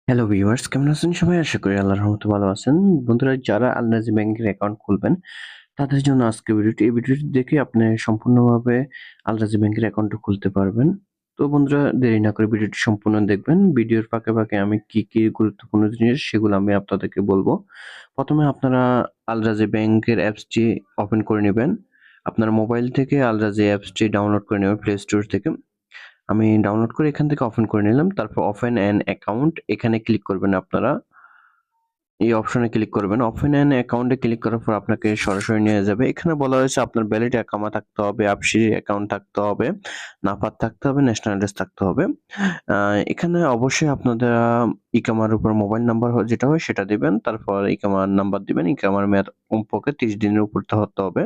Hello viewers, কেমন আছেন সবাই? আশা করি আল্লাহর রহমতে ভালো আছেন। বন্ধুরা, যারা আল রাজি ব্যাংকের অ্যাকাউন্ট খুলবেন তাদের জন্য আজকের ভিডিওটি। এই ভিডিওটি দেখে আপনি সম্পূর্ণভাবে আল রাজি ব্যাংকের অ্যাকাউন্টটা খুলতে পারবেন। তো বন্ধুরা, দেরি না করে ভিডিওটি সম্পূর্ণ দেখবেন। ভিডিওর ফাঁকে ফাঁকে আমি কি গুরুত্বপূর্ণ জিনিস সেগুলো আমি আপনাদেরকে বলবো। প্রথমে আপনারা আল রাজি ব্যাংকের অ্যাপসটি ওপেন করে নেবেন। আপনার মোবাইল থেকে আল রাজি অ্যাপসটি ডাউনলোড করে নেবেন প্লে স্টোর থেকে। আমি ডাউনলোড করে এখান থেকে ওপেন করে নিলাম। তারপর ওপেন অ্যান অ্যাকাউন্ট এখানে ক্লিক করবেন আপনারা। এই অপশনে ক্লিক করবেন। ওপেন অ্যান অ্যাকাউন্টে ক্লিক করার পর আপনাকে সরাসরি নিয়ে যাবে। এখানে বলা হয়েছে আপনার ভ্যালিড আকামা থাকতে হবে, আবশিরি অ্যাকাউন্ট থাকতে হবে, নাফাত থাকতে হবে, ন্যাশনাল অ্যাড্রেস থাকতে হবে। এখানে অবশ্যই আপনারা ইকামার উপর মোবাইল নাম্বার যেটা হয় সেটা দিবেন। তারপর ইকামার নাম্বার দিবেন। ইকামার মেয়াদ কমপক্ষে 30 দিনের উপর হতে হবে।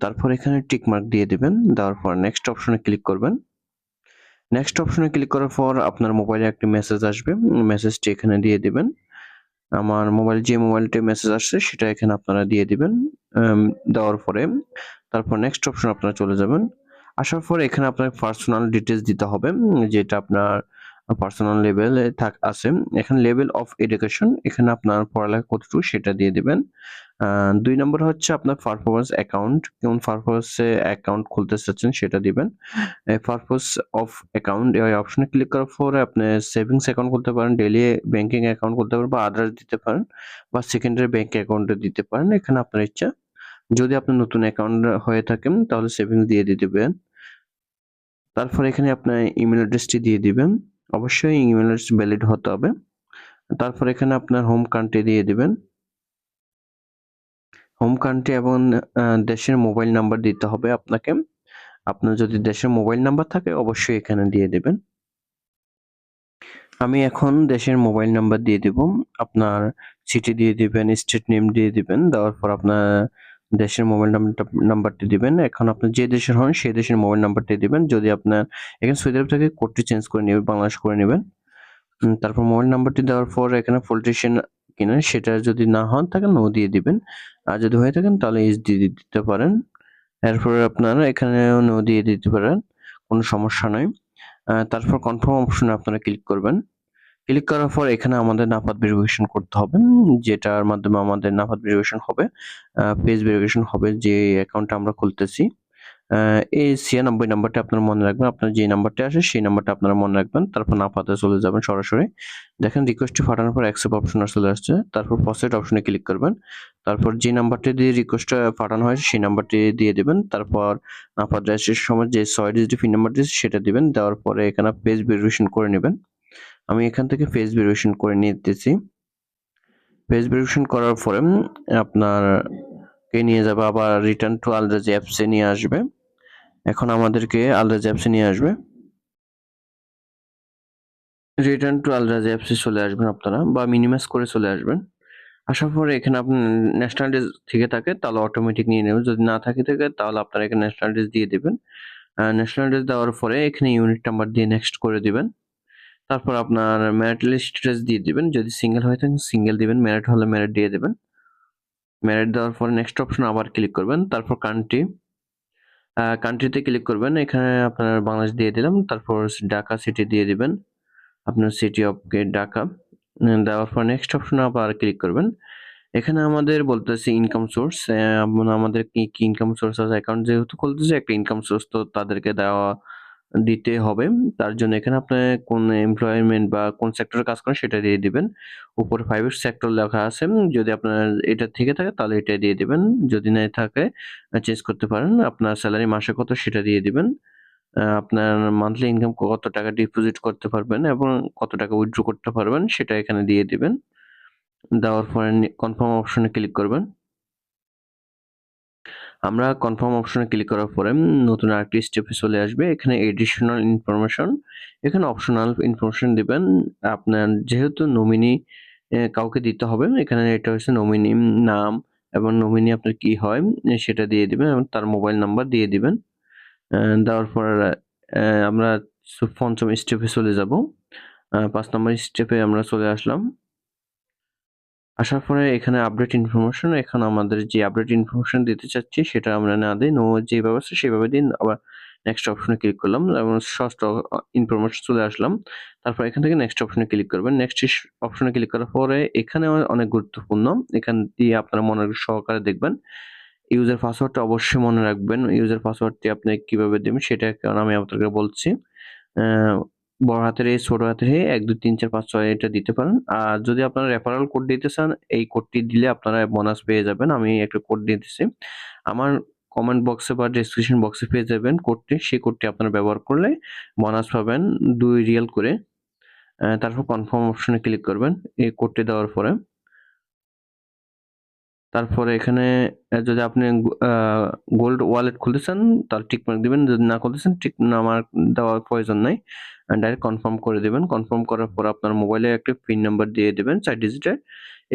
তারপর এখানে টিক মার্ক দিয়ে দিবেন। দেওয়ার পর নেক্সট অপশনে ক্লিক করবেন। নেক্সট অপশনে ক্লিক করার পর আপনার মোবাইলে একটি মেসেজ আসবে। মেসেজটি এখানে দিয়ে দিবেন। আমার যে মোবাইলটি মেসেজ আসছে সেটা এখানে আপনারা দিয়ে দিবেন। দেওয়ার পরে তারপর নেক্সট অপশন আপনারা চলে যাবেন। আসার পর এখানে আপনার পার্সোনাল ডিটেইলস দিতে হবে। যেটা আপনার পার্সোনাল লেভেলে আছে। এখানে লেভেল অফ এডুকেশন এখানে আপনার পড়ালেখা কতটুকু সেটা দিয়ে দিবেন। ২ নম্বর হচ্ছে আপনার পারফরম্যান্স অ্যাকাউন্ট, কোন পারপোজে অ্যাকাউন্ট খুলতে চাচ্ছেন সেটা দিবেন। পারপোজ অফ অ্যাকাউন্ট এই অপশনে ক্লিক করার পরে আপনি সেভিংস অ্যাকাউন্ট খুলতে পারেন, ডেইলি ব্যাংকিং অ্যাকাউন্ট খুলতে পারেন বা আদার্স দিতে পারেন বা সেকেন্ডারি ব্যাংক অ্যাকাউন্টে দিতে পারেন। এখানে আপনার ইচ্ছা। যদি আপনি নতুন অ্যাকাউন্ট হয়ে থাকেন তাহলে সেভিংস দিয়ে দিবেন। তারপর এখানে আপনার ইমেইল অ্যাড্রেসটি দিয়ে দিবেন। অবশ্যই ইমেইল অ্যাড্রেস ভ্যালিড হতে হবে। তারপর এখানে আপনার হোম কান্ট্রি দিয়ে দিবেন। হোম কান্ট্রি এবং দেশের মোবাইল নাম্বার দিতে হবে আপনাকে। আপনার যদি দেশের মোবাইল নাম্বার থাকে অবশ্যই এখানে দিয়ে দিবেন। আমি এখন দেশের মোবাইল নাম্বার দিয়ে দিব। আপনার সিটি দিয়ে দিবেন, স্টেট নেম দিয়ে দিবেন। দেওয়ার পর আপনার দেশের মোবাইল নাম্বারটি দিবেন। এখন আপনি যে দেশের হন সেই দেশের মোবাইল নাম্বারটি দিবেন। যদি আপনার এখানে সৌদি আরব থেকে কোডটি চেঞ্জ করে নেবেন, বাংলাদেশ করে নেবেন। তারপর মোবাইল নাম্বারটি দেওয়ার পর এখানে পলিটিশিয়ান কিনা সেটা যদি না হন তাহলে নো দিয়ে দিবেন। আর যদি হয়ে থাকেন তাহলে ইয়েস দিয়ে দিতে পারেন। এরপরে আপনারা এখানেও নো দিয়ে দিতে পারেন। কোনো সমস্যা নাই। তারপর কনফার্ম অপশনে আপনারা ক্লিক করবেন। ক্লিক করার পর এখানে আমাদের নাফাত ভেরিফিকেশন করতে হবে। যেটার মাধ্যমে আমাদের নাফাত ভেরিফিকেশন হবে। পেজ ভেরিফিকেশন হবে যে অ্যাকাউন্টটা আমরা খুলতেছি। এই ৯৬ নাম্বারটা আপনারা মনে রাখবেন। আপনার যে নাম্বারটা আসে সেই নাম্বারটা আপনারা মনে রাখবেন। তারপর নাফাতে চলে যাবেন সরাসরি। দেখেন রিকোয়েস্টটি পাঠানোর পর অ্যাকসেপ্ট অপশন চলে আসছে। তারপর প্রসিড অপশনে ক্লিক করবেন। তারপর যে নাম্বারটি দিয়ে রিকোয়েস্টটা পাঠানো হয়েছে সেই নাম্বারটি দিয়ে দিবেন। তারপর নাফাত রেজিস্ট্রেশনের সময় যে ৬ ডিজিটের পিন নাম্বার দিয়েছে সেটা দিবেন। দেওয়ার পরে এখানে পেজ ভেরিফিকেশন করে নিবেন। আমি এখান থেকে পেজ ভেরিফিকেশন করে নিতেছি। পেজ ভেরিফিকেশন করার পরে আপনারকে নিয়ে যাবে আবার রিটার্ন টু আল রাজি অ্যাপসে নিয়ে আসবে। এখন আমাদেরকে আল রাজি অ্যাপসে নিয়ে আসবে। রিটার্ন টু আল রাজি অ্যাপসে চলে আসবেন আপনারা বা মিনিমাইজ করে চলে আসবেন। আসার পরে এখানে আপনার ন্যাশনাল অ্যাড্রেস থেকে থাকে তাহলে অটোমেটিক নিয়ে নেবে। যদি না থাকে তাহলে আপনারা এখানে ন্যাশনাল অ্যাড্রেস দিয়ে দিবেন। ন্যাশনাল অ্যাড্রেস দেওয়ার পরে এখানে ইউনিট নাম্বার দিয়ে নেক্সট করে দিবেন। তারপর আপনার ম্যারিটাল স্ট্যাটাস দিয়ে দিবেন। যদি সিঙ্গেল হয়ে থাকেন সিঙ্গেল দিবেন, ম্যারিড হলে ম্যারিড দিয়ে দিবেন। ম্যারিড দেওয়ার পরে নেক্সট অপশনে আবার ক্লিক করবেন। তারপর কান্ট্রিতে ক্লিক করবেন। এখানে আপনার বাংলাদেশ দিয়ে দিলাম। তারপর ঢাকা সিটি দিয়ে দিবেন। আপনার সিটি অফ ঢাকা। দেওয়ার পর নেক্সট অপশনে আবার ক্লিক করবেন। এখানে আমাদের বলতেছে ইনকাম সোর্স। আমাদের কি ইনকাম সোর্স আছে, অ্যাকাউন্ট যেহেতু খুলতেছে একটা ইনকাম সোর্স তো তাদেরকে দিতে হবে। তার জন্য এখানে আপনি কোন এমপ্লয়মেন্ট বা কোন সেক্টরে কাজ করেন সেটা দিয়ে দিবেন। উপরে প্রাইভেট সেক্টর লেখা আছে। যদি আপনার এটা থেকে থাকে তাহলে এটা দিয়ে দিবেন। যদি না থাকে চেঞ্জ করতে পারেন। আপনার স্যালারি মাসে কত সেটা দিয়ে দিবেন। আপনার মান্থলি ইনকাম কত টাকা ডিপোজিট করতে পারবেন এবং কত টাকা উইথড্র করতে পারবেন সেটা এখানে দিয়ে দিবেন। দেওয়ার পরে কনফার্ম অপশনে ক্লিক করবেন। আমরা কনফার্ম অপশনে ক্লিক করার পরে নতুন আরেকটি স্টেপে চলে আসবে। এখানে এডিশনাল ইনফরমেশন, এখানে অপশনাল ইনফরমেশন দিবেন। আপনার যেহেতু নমিনি কাউকে দিতে হবে, এখানে এটা হচ্ছে নমিনি নাম এবং নমিনি আপনার কি হয় সেটা দিয়ে দিবেন এবং তার মোবাইল নাম্বার দিয়ে দিবেন। দেওয়ার পর আমরা ৫ম স্টেপে চলে যাব। ৫ নম্বর স্টেপে আমরা চলে আসলাম। আসার পরে এখানে আপডেট ইনফরমেশন, এখন আমাদের যে আপডেট ইনফরমেশন দিতে চাচ্ছি সেটা আমরা না দেই, যেভাবে আছে সেভাবে দিন। আবার নেক্সট অপশনে ক্লিক করলাম এবং ষষ্ঠ ইনফরমেশন চলে আসলাম। তারপর এখান থেকে নেক্সট অপশনে ক্লিক করবেন। নেক্সট অপশনে ক্লিক করার পরে এখানে অনেক গুরুত্বপূর্ণ। এখান দিয়ে আপনারা মনোযোগ সহকারে দেখবেন। ইউজার পাসওয়ার্ডটা অবশ্যই মনে রাখবেন। ইউজার পাসওয়ার্ডটি আপনি কিভাবে দিবেন সেটা এখন আমি আপনাদেরকে বলছি। অ্যা বড় হাতের A, ছোট হাতের A ১, ২, ৩, ৪, ৫, ৬ এটা দিতে পারেন। আর যদি আপনারা রেফারেল কোড দিতে চান, এই কোডটি দিলে আপনারা বোনাস পেয়ে যাবেন। আমি একটা কোড দিয়ে দিছি। আমার কমেন্ট বক্সে বা ডেসক্রিপশন বক্সে পেয়ে যাবেন কোডটি। সেই কোডটি আপনারা ব্যবহার করলে বোনাস পাবেন ২ রিয়াল করে। তারপর কনফার্ম অপশনে ক্লিক করবেন এই কোডটি দেওয়ার পরে। তারপরে এখানে যদি আপনি আ গোল্ড ওয়ালেট খুলতে চান তাহলে টিক মার্ক দিবেন। যদি না খুলতে চান টিক না মার্ক দেওয়ার প্রয়োজন নাই। ডাইরেক্ট কনফার্ম করে দিবেন। কনফার্ম করার পর আপনার মোবাইলে একটা পিন নাম্বার দিয়ে দিবেন ৪ ডিজিটের।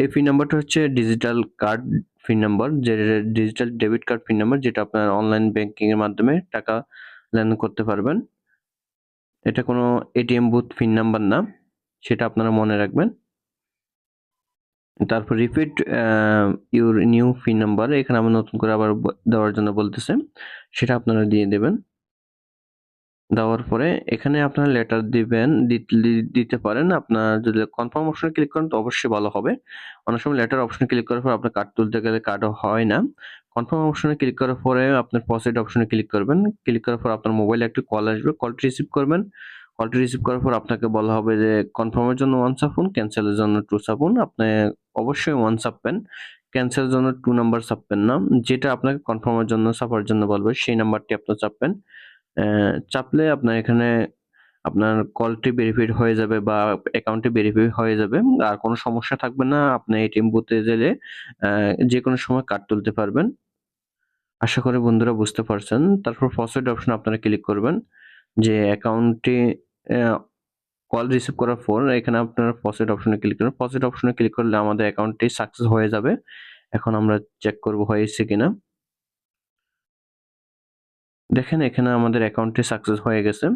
এই পিন নাম্বারটা হচ্ছে ডিজিটাল কার্ড পিন নাম্বার, যে digital debit card pin number যেটা আপনার অনলাইন ব্যাংকিং এর মাধ্যমে টাকা লেনদেন করতে পারবেন। এটা কোনো এটিএম বুথ পিন নাম্বার না। সেটা আপনারা মনে রাখবেন। তারপর repeat your new pin number এখানে আবার নতুন করে আবার দেওয়ার জন্য বলতেছে। সেটা আপনারা দিয়ে দেবেন। দেওয়ার পরে এখানে আপনারা লেটার দিবেন, দিতে পারেন। আপনার যদি কনফার্ম অপশনে ক্লিক করেন তো অবশ্যই ভালো হবে। অনেক সময় লেটার অপশনে ক্লিক করার পর আপনার কার্ড তুলতে গেলে কার্ডও হয় না। কনফার্ম অপশনে ক্লিক করার পরে আপনার প্রসিড অপশনে ক্লিক করবেন। ক্লিক করার পর আপনার মোবাইলে একটা কল আসবে। কলটি রিসিভ করবেন। কলটি রিসিভ করার পর আপনাকে বলা হবে যে কনফার্মের জন্য 1 চাপুন, ক্যানসেলের জন্য 2 চাপুন। আপনি অবশ্যই 1 চাপবেন। ক্যানসেলের জন্য 2 নাম্বার চাপবেন না। যেটা আপনাকে কনফার্মের জন্য চাপার জন্য বলবে সেই নাম্বারটি আপনি চাপবেন। চাপলে আপনার এখানে আপনার কলটি ভেরিফাইড হয়ে যাবে বা অ্যাকাউন্টটি ভেরিফাই হয়ে যাবে। আর কোনো সমস্যা থাকবে না। আপনি এটিএম বুথে গেলে যেকোনো সময় কার্ড তুলতে পারবেন। আশা করি বন্ধুরা বুঝতে পারছেন। তারপর প্রসিড অপশনে আপনারা ক্লিক করবেন। যে অ্যাকাউন্টটি অ্যা কল রিসিভ করার পর এখানে আপনারা প্রসিড অপশনে ক্লিক করবেন। প্রসিড অপশনে ক্লিক করলে আমাদের অ্যাকাউন্টটি সাকসেস হয়ে যাবে। এখন আমরা চেক করব হয়েছে কিনা। দেখেন এখানে আমাদের অ্যাকাউন্টটি সাকসেস হয়ে গেছে।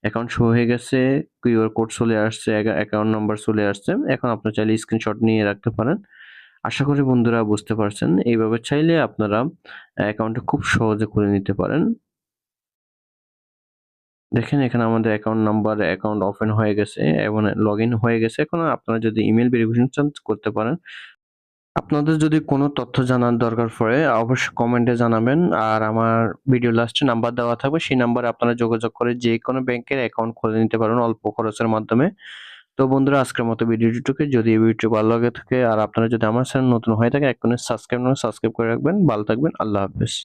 অ্যাকাউন্ট শো হয়ে গেছে, কিউআর কোড চলে আসছে, অ্যাকাউন্ট নাম্বার চলে আসছে। এখন আপনারা চাইলে স্ক্রিনশট নিয়ে রাখতে পারেন। আশা করি বন্ধুরা বুঝতে পারছেন। এইভাবে চাইলে আপনারা অ্যাকাউন্টটা খুব সহজে খুলে নিতে পারেন। দেখেন এখানে আমাদের অ্যাকাউন্ট নাম্বার, অ্যাকাউন্ট ওপেন হয়ে গেছে এবং লগইন হয়ে গেছে। এখন আপনারা যদি ইমেইল ভেরিফিকেশন চান করতে পারেন। আপনাদের যদি কোনো তথ্য জানার দরকার পড়ে অবশ্যই কমেন্টে জানাবেন। আর আমার ভিডিও লাস্টে নাম্বার দেওয়া থাকবে। সেই নাম্বারে আপনারা যোগাযোগ করে যেকোনো ব্যাংকের অ্যাকাউন্ট খুলে নিতে পারেন অল্প খরচের মাধ্যমে। তো বন্ধুরা আজকের মতো ভিডিওটিকে যদি এই ভিডিওটি ভালো লাগে থাকে আর আপনারা যদি আমার চ্যানেল নতুন হয়ে থাকে এখনই সাবস্ক্রাইব করে রাখবেন। ভালো থাকবেন। আল্লাহ হাফেজ।